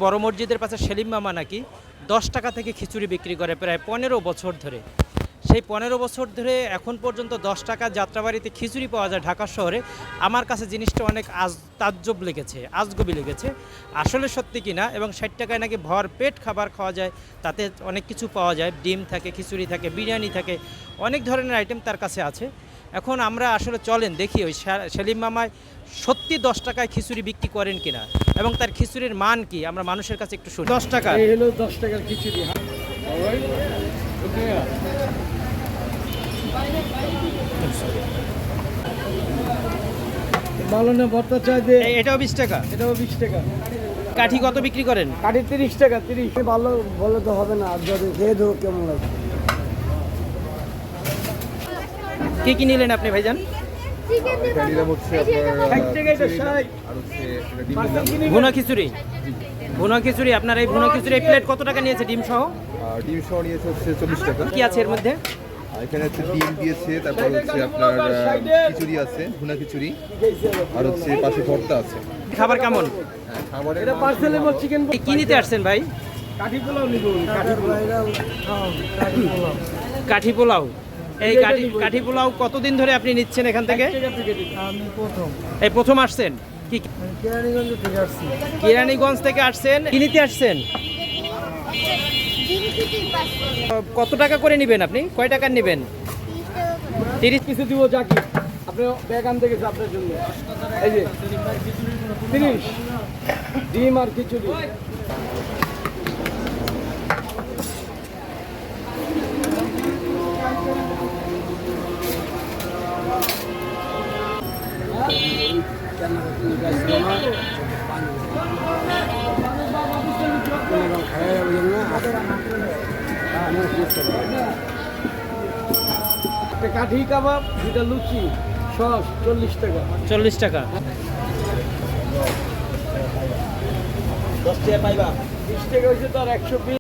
বড় মসজিদের পাশে সেলিম মামা নাকি 10 টাকা থেকে খিচুড়ি বিক্রি করে প্রায় 15 বছর ধরে। সেই 15 বছর ধরে এখন পর্যন্ত 10 টাকা যাত্রাবাড়িতে খিচুড়ি পাওয়া যায় ঢাকা শহরে। আমার কাছে জিনিসটা অনেক তাজ্জব লেগেছে, আজগুবি লেগেছে। আসলে সত্যি কিনা এবং 60 টাকায় নাকি ভরপেট খাবার খাওয়া যায়, তাতে অনেক কিছু পাওয়া যায়, ডিম থাকে, খিচুড়ি থাকে, বিরিয়ানি থাকে, অনেক ধরনের আইটেম তার কাছে আছে। এখন আমরা আসলে চলেন দেখি ওই সেলিম মামায় সত্যি 10 টাকায় খিচুড়ি বিক্রি করেন কিনা এবং তার খিচুড়ির মান কি আমরা মানুষের কাছে একটু শুনি। 10 টাকা এই হলো 10 টাকার খিচুড়ি। ভালো না ভর্তা চাই দে। এটাও 20 টাকা। এটাও 20 টাকা। কাঠি কত বিক্রি করেন? কাঠি 30 টাকা। 30 ভালো বলে তো হবে না, আর যদি খেয়ে দেবো কেমন লাগে। কি কি নিলেন আপনি ভাইজান? ভুনা খিচুড়ি। ভুনা খিচুড়ি আপনার এই ভুনা খিচুড়ি প্লেট কত টাকা নিয়েছে ডিম সহ? ডিম সহ নিয়েছে হচ্ছে 40 টাকা। কি আছে এর মধ্যে? এখানে হচ্ছে ডিম দিয়েছে, তারপর হচ্ছে আপনার খিচুড়ি আছে, ভুনা খিচুড়ি, আর হচ্ছে পাশে ভর্তা আছে। খাবার কেমন? খাবারের এটা পার্সেল এবং চিকেন কি নিতে আসছেন ভাই? কাঠি পোলাও নিব। কাঠি পোলাও। কাঠি পোলাও। এই কাঠি পোলাও কতদিন ধরে আপনি নিচ্ছেন এখান থেকে? আমি প্রথম এই প্রথম আসছেন? কি কেরানীগঞ্জ থেকে আসছি। কেরানীগঞ্জ থেকে আসছেন? কি নিতে আসছেন? কত টাকা করে নেবেন আপনি? কয় টাকার নেবেন? 30 কিছু দিব জাকি। আপনি ব্যাগ আনতে গেছে আপনার জন্য। এই যে 30 ডিম আর খিচুড়ি। কাঠি কাবাব, দুটা লুচি, সস 40 টাকা। 40 টাকা। 10 টাকা পাইবা। 20 টাকা হয়েছে তো আর 120।